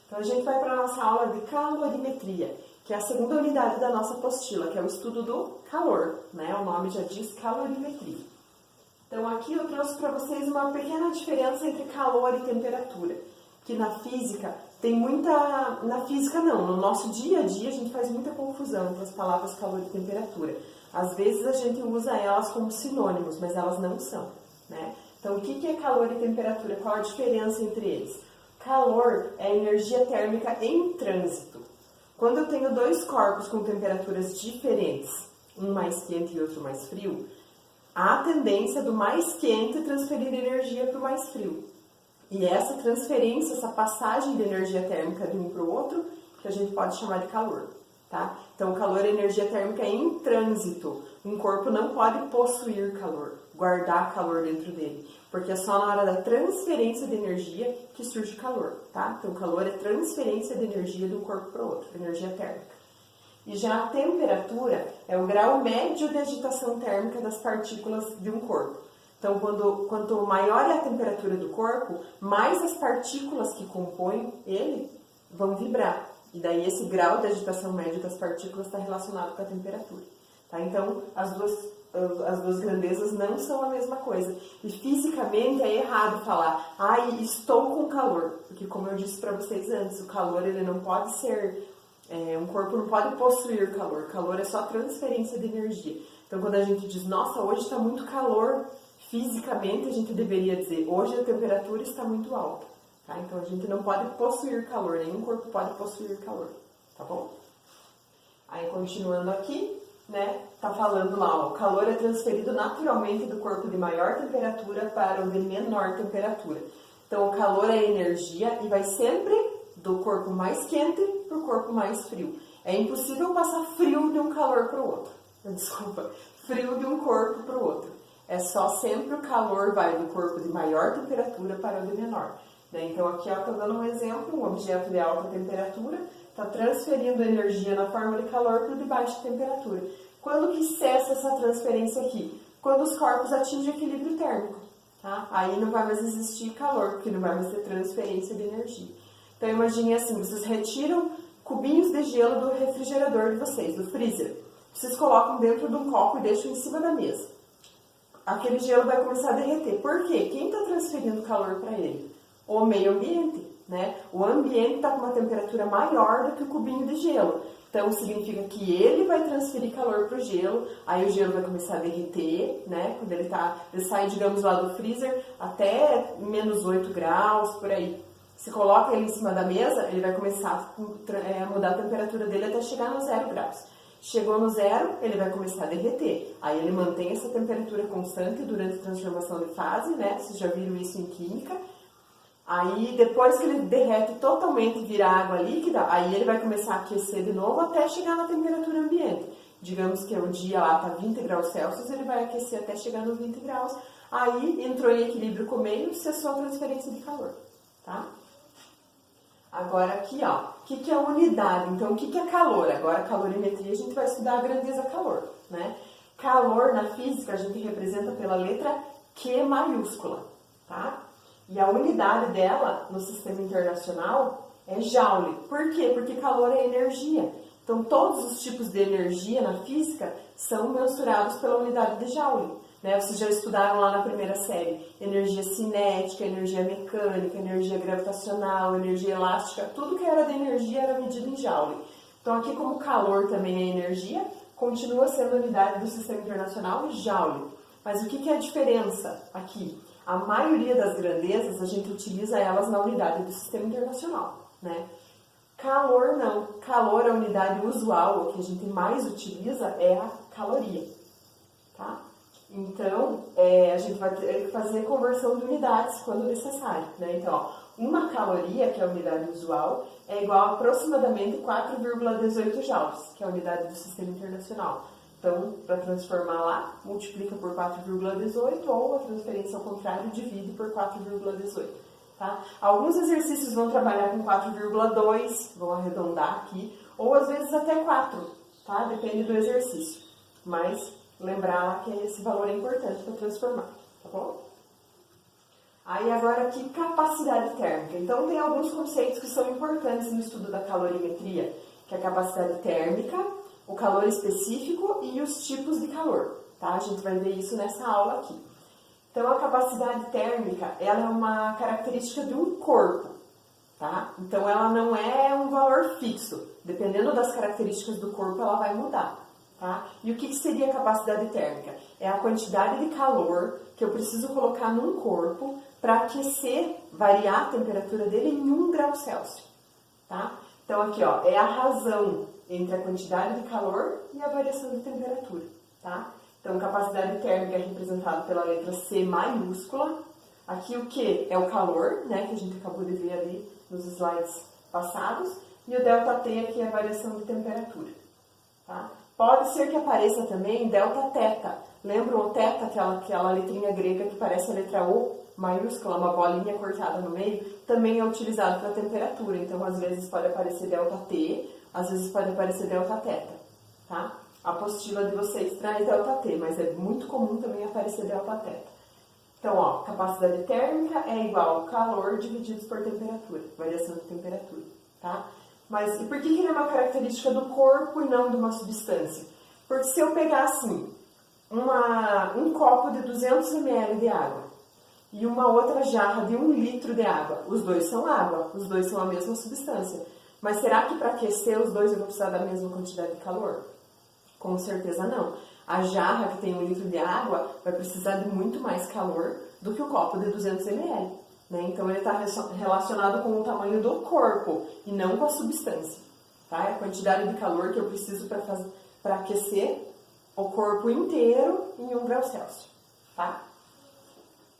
Então a gente vai para a nossa aula de calorimetria, que é a segunda unidade da nossa apostila, que é o estudo do calor, né? O nome já diz calorimetria. Então aqui eu trouxe para vocês uma pequena diferença entre calor e temperatura, que na física tem muita... Na física não, no nosso dia a dia a gente faz muita confusão entre as palavras calor e temperatura. Às vezes a gente usa elas como sinônimos, mas elas não são, né? Então o que é calor e temperatura? Qual a diferença entre eles? Calor é energia térmica em trânsito. Quando eu tenho dois corpos com temperaturas diferentes, um mais quente e outro mais frio, há a tendência do mais quente transferir energia para o mais frio. E essa transferência, essa passagem de energia térmica de um para o outro, que a gente pode chamar de calor. Tá? Então, o calor é energia térmica em trânsito. Um corpo não pode possuir calor, guardar calor dentro dele, porque é só na hora da transferência de energia que surge calor. Tá? Então, calor é transferência de energia de um corpo para o outro, energia térmica. E já a temperatura é o grau médio de agitação térmica das partículas de um corpo. Então, quanto maior é a temperatura do corpo, mais as partículas que compõem ele vão vibrar. E daí esse grau de agitação médio das partículas está relacionado com a temperatura. Tá? Então, as duas grandezas não são a mesma coisa. E fisicamente é errado falar, estou com calor. Porque como eu disse para vocês antes, o calor ele não pode ser... um corpo não pode possuir calor. Calor é só transferência de energia. Então, quando a gente diz, nossa, hoje está muito calor, fisicamente a gente deveria dizer, hoje a temperatura está muito alta. Tá? Então, a gente não pode possuir calor, nenhum corpo pode possuir calor, tá bom? Aí, continuando aqui, né, tá falando lá, ó, o calor é transferido naturalmente do corpo de maior temperatura para o de menor temperatura. Então, o calor é energia e vai sempre do corpo mais quente para o corpo mais frio. É impossível passar frio de um calor para o outro. Desculpa, frio de um corpo para o outro. É só sempre o calor vai do corpo de maior temperatura para o de menor. Então aqui estou dando um exemplo, um objeto de alta temperatura está transferindo energia na forma de calor para o de baixa temperatura. Quando que cessa essa transferência aqui? Quando os corpos atingem equilíbrio térmico. Tá? Aí não vai mais existir calor, porque não vai mais ter transferência de energia. Então imagine assim, vocês retiram cubinhos de gelo do refrigerador de vocês, do freezer. Vocês colocam dentro de um copo e deixam em cima da mesa. Aquele gelo vai começar a derreter. Por quê? Quem está transferindo calor para ele? O meio ambiente, né? O ambiente está com uma temperatura maior do que o cubinho de gelo. Então, significa que ele vai transferir calor para o gelo, aí o gelo vai começar a derreter, né? Quando ele sai, digamos, lá do freezer, até menos 8 graus, por aí. Se coloca ele em cima da mesa, ele vai começar a mudar a temperatura dele até chegar no 0 graus. Chegou no 0, ele vai começar a derreter. Aí ele mantém essa temperatura constante durante a transformação de fase, né? Vocês já viram isso em química. Aí, depois que ele derrete totalmente e vira água líquida, aí ele vai começar a aquecer de novo até chegar na temperatura ambiente. Digamos que o dia lá está 20 graus Celsius, ele vai aquecer até chegar nos 20 graus. Aí, entrou em equilíbrio com o meio, cessou a transferência de calor, tá? Agora aqui, ó, o que é a unidade? Então, o que é calor? Agora, calorimetria, a gente vai estudar a grandeza calor, né? Calor, na física, a gente representa pela letra Q maiúscula, tá? E a unidade dela, no sistema internacional, é Joule. Por quê? Porque calor é energia. Então, todos os tipos de energia na física são mensurados pela unidade de Joule. Né? Vocês já estudaram lá na primeira série energia cinética, energia mecânica, energia gravitacional, energia elástica. Tudo que era de energia era medido em Joule. Então, aqui como calor também é energia, continua sendo a unidade do sistema internacional Joule. Mas o que é a diferença aqui? A maioria das grandezas, a gente utiliza elas na unidade do sistema internacional, né? Calor não. Calor, a unidade usual, o que a gente mais utiliza é a caloria, tá? Então, a gente vai ter que fazer conversão de unidades quando necessário, né? Então, ó, uma caloria, que é a unidade usual, é igual a aproximadamente 4,18 joules, que é a unidade do sistema internacional. Então, para transformar lá, multiplica por 4,18 ou a transferência ao contrário, divide por 4,18. Tá? Alguns exercícios vão trabalhar com 4,2, vão arredondar aqui, ou às vezes até 4, tá? Depende do exercício. Mas lembrar lá que esse valor é importante para transformar, tá bom? Aí agora aqui, capacidade térmica. Então tem alguns conceitos que são importantes no estudo da calorimetria, que é a capacidade térmica, o calor específico e os tipos de calor, tá? A gente vai ver isso nessa aula aqui. Então a capacidade térmica, ela é uma característica de um corpo, tá? Então ela não é um valor fixo, dependendo das características do corpo ela vai mudar. Tá? E o que seria a capacidade térmica? É a quantidade de calor que eu preciso colocar num corpo para aquecer, variar a temperatura dele em 1 grau Celsius. Tá? Então aqui ó, é a razão entre a quantidade de calor e a variação de temperatura. Tá? Então capacidade térmica é representada pela letra C maiúscula. Aqui o Q é o calor, né, que a gente acabou de ver ali nos slides passados. E o ΔT aqui é a variação de temperatura. Tá? Pode ser que apareça também Δθ. Lembram o θ, aquela letrinha grega que parece a letra O maiúscula, uma bolinha cortada no meio? Também é utilizado para temperatura. Então, às vezes pode aparecer ΔT, às vezes pode aparecer Δθ. Tá? A apostila de vocês traz ΔT, mas é muito comum também aparecer Δθ. Então, ó, capacidade térmica é igual ao calor dividido por temperatura, variação de temperatura. Tá? Mas e por que ele é uma característica do corpo e não de uma substância? Porque se eu pegar assim, um copo de 200 ml de água e uma outra jarra de 1 litro de água, os dois são água, os dois são a mesma substância. Mas será que para aquecer os dois eu vou precisar da mesma quantidade de calor? Com certeza não. A jarra que tem 1 litro de água vai precisar de muito mais calor do que o copo de 200 ml. Né? Então, ele está relacionado com o tamanho do corpo e não com a substância. Tá? É a quantidade de calor que eu preciso para aquecer o corpo inteiro em 1 grau Celsius. Tá?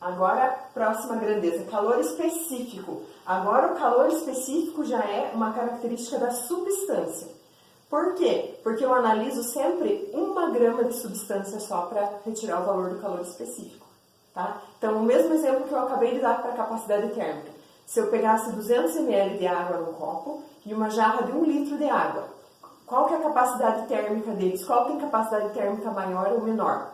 Agora, próxima grandeza, calor específico. Agora, o calor específico já é uma característica da substância. Por quê? Porque eu analiso sempre 1 grama de substância só para retirar o valor do calor específico. Tá? Então, o mesmo exemplo que eu acabei de dar para a capacidade térmica. Se eu pegasse 200 ml de água num copo e uma jarra de 1 litro de água, qual que é a capacidade térmica deles? Qual tem capacidade térmica maior ou menor?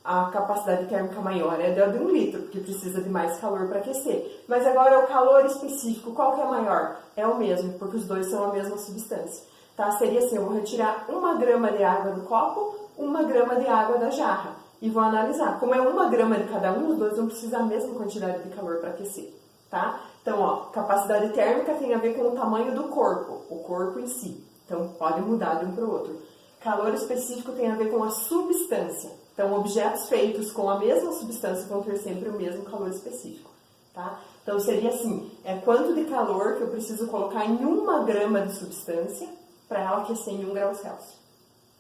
A capacidade térmica maior é a de 1 litro, porque precisa de mais calor para aquecer. Mas agora o calor específico, qual que é maior? É o mesmo, porque os dois são a mesma substância. Tá? Seria assim, eu vou retirar 1 grama de água do copo, 1 grama de água da jarra. E vou analisar. Como é 1 grama de cada um, os dois vão precisar da mesma quantidade de calor para aquecer. Tá? Então, ó, capacidade térmica tem a ver com o tamanho do corpo, o corpo em si. Então, pode mudar de um para o outro. Calor específico tem a ver com a substância. Então, objetos feitos com a mesma substância vão ter sempre o mesmo calor específico. Tá? Então, seria assim, é quanto de calor que eu preciso colocar em 1 grama de substância para ela aquecer em 1 grau Celsius.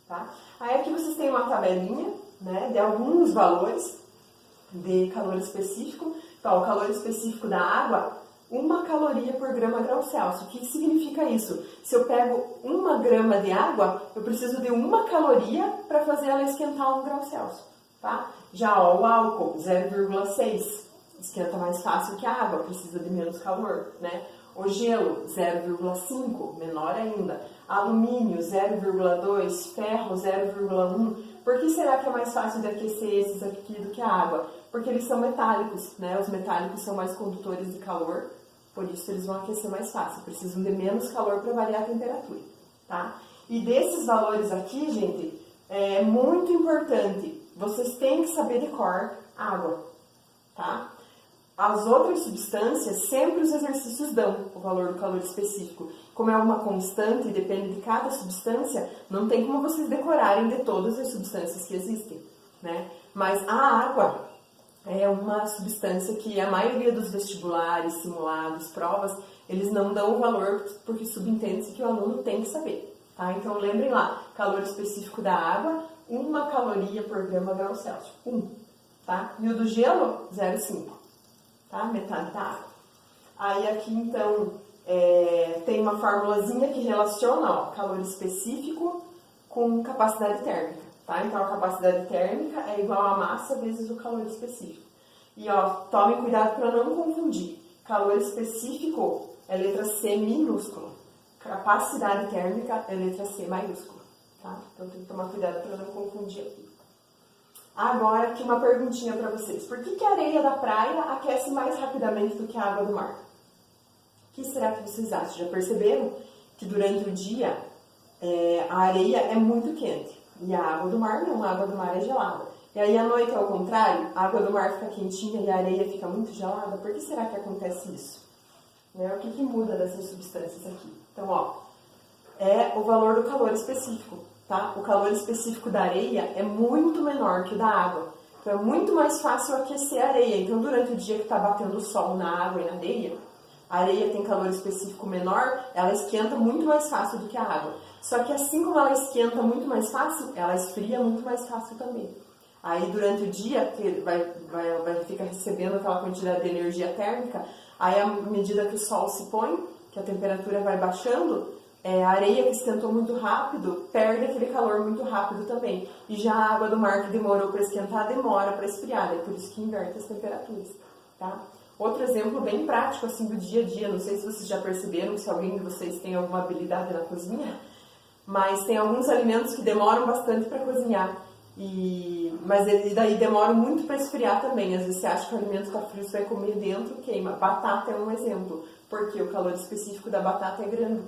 Tá? Aí aqui vocês têm uma tabelinha, né, de alguns valores de calor específico. Então, o calor específico da água, 1 caloria por grama grau Celsius. O que significa isso? Se eu pego 1 grama de água, eu preciso de 1 caloria para fazer ela esquentar 1 grau Celsius. Tá? Já ó, o álcool, 0,6, esquenta mais fácil que a água, precisa de menos calor. Né? O gelo, 0,5, menor ainda. Alumínio, 0,2. Ferro, 0,1. Por que será que é mais fácil de aquecer esses aqui do que a água? Porque eles são metálicos, né? Os metálicos são mais condutores de calor, por isso eles vão aquecer mais fácil. Precisam de menos calor para variar a temperatura, tá? E desses valores aqui, gente, é muito importante. Vocês têm que saber de cor água, tá? As outras substâncias, sempre os exercícios dão o valor do calor específico. Como é uma constante e depende de cada substância, não tem como vocês decorarem de todas as substâncias que existem, né? Mas a água é uma substância que a maioria dos vestibulares, simulados, provas, eles não dão o valor porque subentende-se que o aluno tem que saber, tá? Então lembrem lá, calor específico da água, 1 caloria por grama grau Celsius, 1, tá? E o do gelo, 0,5. Tá? Metade da água. Aí aqui então tem uma formulazinha que relaciona ó, calor específico com capacidade térmica. Tá? Então a capacidade térmica é igual a massa vezes o calor específico. E ó, tomem cuidado para não confundir. Calor específico é letra C minúscula. Capacidade térmica é letra C maiúscula. Tá? Então tem que tomar cuidado para não confundir aqui. Agora aqui uma perguntinha para vocês. Por que a areia da praia aquece mais rapidamente do que a água do mar? O que será que vocês acham? Já perceberam que durante o dia a areia é muito quente e a água do mar não, a água do mar é gelada. E aí à noite é o contrário, a água do mar fica quentinha e a areia fica muito gelada. Por que será que acontece isso? O que muda dessas substâncias aqui? Então, ó, é o valor do calor específico, tá? O calor específico da areia é muito menor que o da água. Então, é muito mais fácil aquecer a areia. Então, durante o dia que está batendo o sol na água e na areia, a areia tem calor específico menor, ela esquenta muito mais fácil do que a água. Só que assim como ela esquenta muito mais fácil, ela esfria muito mais fácil também. Aí, durante o dia, que vai ficar recebendo aquela quantidade de energia térmica, aí, à medida que o sol se põe, que a temperatura vai baixando, a areia que esquentou muito rápido, perde aquele calor muito rápido também. E já a água do mar que demorou para esquentar, demora para esfriar. É por isso que inverte as temperaturas, tá? Outro exemplo bem prático, assim, do dia a dia. Não sei se vocês já perceberam, se alguém de vocês tem alguma habilidade na cozinha, mas tem alguns alimentos que demoram bastante para cozinhar. Mas daí demora muito para esfriar também. Às vezes você acha que o alimento está frio, você vai comer dentro, queima. Batata é um exemplo, porque o calor específico da batata é grande.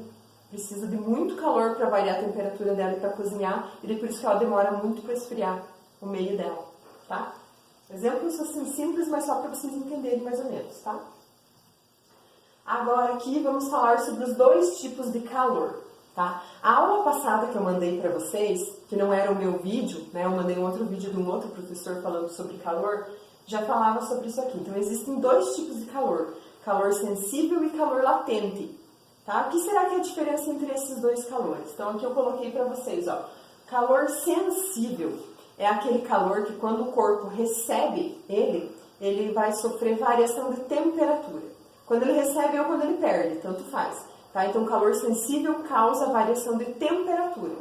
Precisa de muito calor para variar a temperatura dela para cozinhar, e por isso que ela demora muito para esfriar o meio dela, tá? Exemplos assim simples, mas só para vocês entenderem mais ou menos, tá? Agora aqui vamos falar sobre os dois tipos de calor. Tá? A aula passada que eu mandei para vocês, que não era o meu vídeo, né? Eu mandei um outro vídeo de um outro professor falando sobre calor, já falava sobre isso aqui. Então, existem dois tipos de calor, calor sensível e calor latente. Tá? O que será que é a diferença entre esses dois calores? Então, aqui eu coloquei para vocês, ó, calor sensível é aquele calor que quando o corpo recebe ele vai sofrer variação de temperatura. Quando ele recebe ou quando ele perde, tanto faz. Tá? Então, o calor sensível causa variação de temperatura.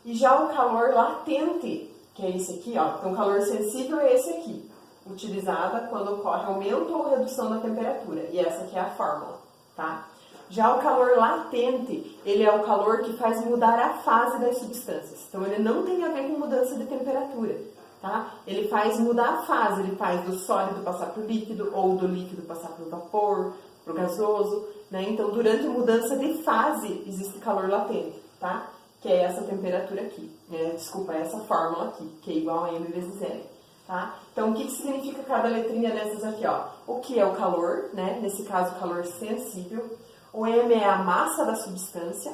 E já o calor latente, que é esse aqui, ó. Então, o calor sensível é esse aqui, utilizada quando ocorre aumento ou redução da temperatura. E essa aqui é a fórmula, tá? Já o calor latente, ele é o calor que faz mudar a fase das substâncias. Então, ele não tem a ver com mudança de temperatura, tá? Ele faz mudar a fase, ele faz do sólido passar para o líquido, ou do líquido passar para o vapor, para o gasoso, né? Então, durante a mudança de fase, existe calor latente, tá? Que é essa temperatura aqui, essa fórmula aqui, que é igual a M vezes L, tá? Então, o que significa cada letrinha dessas aqui, ó? O que é o calor, né? Nesse caso, o calor sensível. O M é a massa da substância.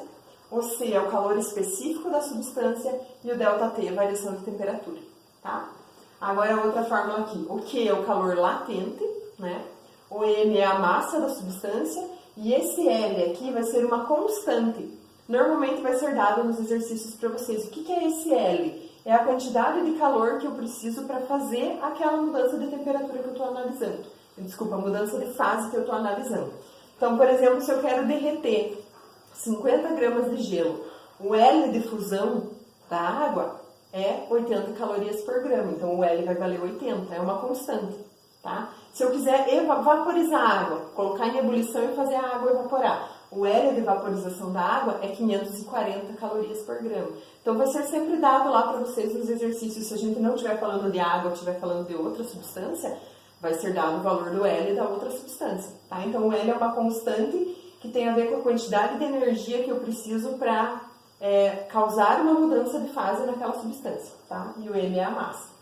O C é o calor específico da substância. E o ΔT é a variação de temperatura, tá? Agora, outra fórmula aqui. O Q é o calor latente, né? O M é a massa da substância e esse L aqui vai ser uma constante. Normalmente vai ser dado nos exercícios para vocês. O que é esse L? É a quantidade de calor que eu preciso para fazer aquela mudança de temperatura que eu estou analisando. Desculpa, a mudança de fase que eu estou analisando. Então, por exemplo, se eu quero derreter 50 gramas de gelo, o L de fusão da água é 80 calorias por grama. Então, o L vai valer 80, é uma constante. Tá? Se eu quiser vaporizar a água, colocar em ebulição e fazer a água evaporar, o L de vaporização da água é 540 calorias por grama. Então, vai ser sempre dado lá para vocês nos exercícios. Se a gente não estiver falando de água, estiver falando de outra substância, vai ser dado o valor do L da outra substância. Tá? Então, o L é uma constante que tem a ver com a quantidade de energia que eu preciso para causar uma mudança de fase naquela substância. Tá? E o M é a massa.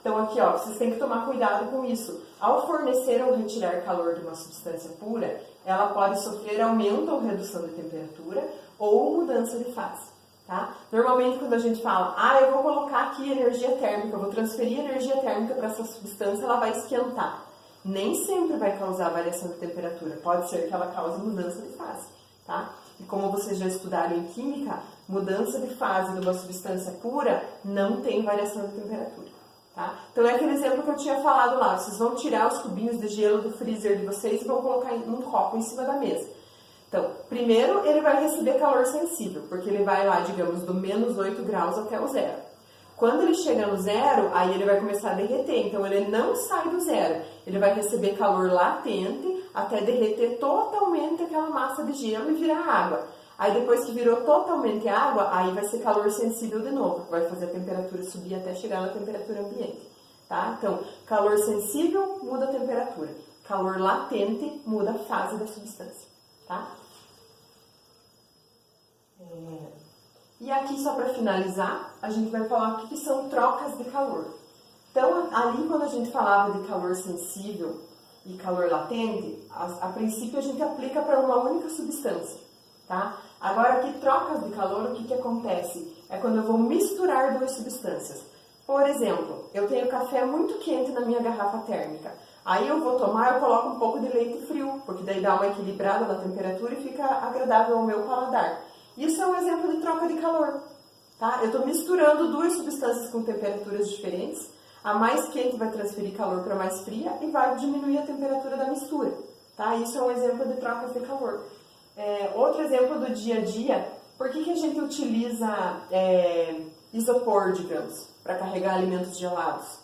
Então, aqui, ó, vocês têm que tomar cuidado com isso. Ao fornecer ou retirar calor de uma substância pura, ela pode sofrer aumento ou redução de temperatura ou mudança de fase, tá? Normalmente, quando a gente fala, eu vou colocar aqui energia térmica, eu vou transferir energia térmica para essa substância, ela vai esquentar. Nem sempre vai causar variação de temperatura, pode ser que ela cause mudança de fase, tá? E como vocês já estudaram em química, mudança de fase de uma substância pura não tem variação de temperatura. Tá? Então, é aquele exemplo que eu tinha falado lá. Vocês vão tirar os cubinhos de gelo do freezer de vocês e vão colocar num copo em cima da mesa. Então, primeiro ele vai receber calor sensível, porque ele vai lá, digamos, do menos 8 graus até o zero. Quando ele chega no zero, aí ele vai começar a derreter. Então, ele não sai do zero. Ele vai receber calor latente até derreter totalmente aquela massa de gelo e virar água. Aí depois que virou totalmente água, aí vai ser calor sensível de novo, vai fazer a temperatura subir até chegar na temperatura ambiente, tá? Então, calor sensível muda a temperatura, calor latente muda a fase da substância, tá? E aqui, só para finalizar, a gente vai falar o que são trocas de calor. Então, ali quando a gente falava de calor sensível e calor latente, a princípio a gente aplica para uma única substância, tá? Agora, aqui, trocas de calor, o que acontece? É quando eu vou misturar duas substâncias. Por exemplo, eu tenho café muito quente na minha garrafa térmica. Aí eu vou tomar, eu coloco um pouco de leite frio, porque daí dá uma equilibrada na temperatura e fica agradável ao meu paladar. Isso é um exemplo de troca de calor, tá? Eu estou misturando duas substâncias com temperaturas diferentes. A mais quente vai transferir calor para a mais fria e vai diminuir a temperatura da mistura, tá? Isso é um exemplo de troca de calor. Outro exemplo do dia a dia, por que a gente utiliza isopor, digamos, para carregar alimentos gelados?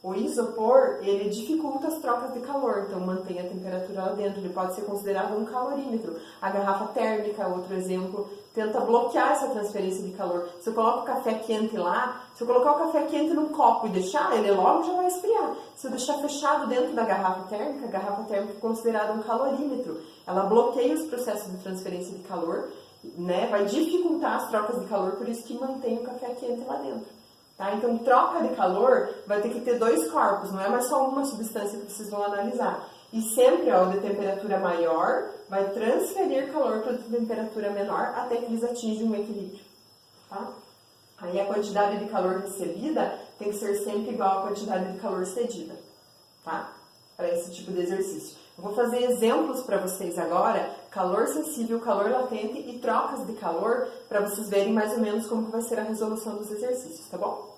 O isopor, ele dificulta as trocas de calor, então mantém a temperatura lá dentro, ele pode ser considerado um calorímetro. A garrafa térmica, outro exemplo, tenta bloquear essa transferência de calor. Se eu coloco o café quente lá, se eu colocar o café quente num copo e deixar, ele logo já vai esfriar. Se eu deixar fechado dentro da garrafa térmica, a garrafa térmica é considerada um calorímetro. Ela bloqueia os processos de transferência de calor, né? Vai dificultar as trocas de calor, por isso que mantém o café quente lá dentro. Tá? Então, troca de calor vai ter que ter dois corpos, não é mais só uma substância que vocês vão analisar. E sempre, ó, de temperatura maior vai transferir calor para temperatura menor até que eles atingem um equilíbrio. Tá? Aí a quantidade de calor recebida tem que ser sempre igual à quantidade de calor cedida, tá? Para esse tipo de exercício. Eu vou fazer exemplos para vocês agora, calor sensível, calor latente e trocas de calor, para vocês verem mais ou menos como que vai ser a resolução dos exercícios, tá bom?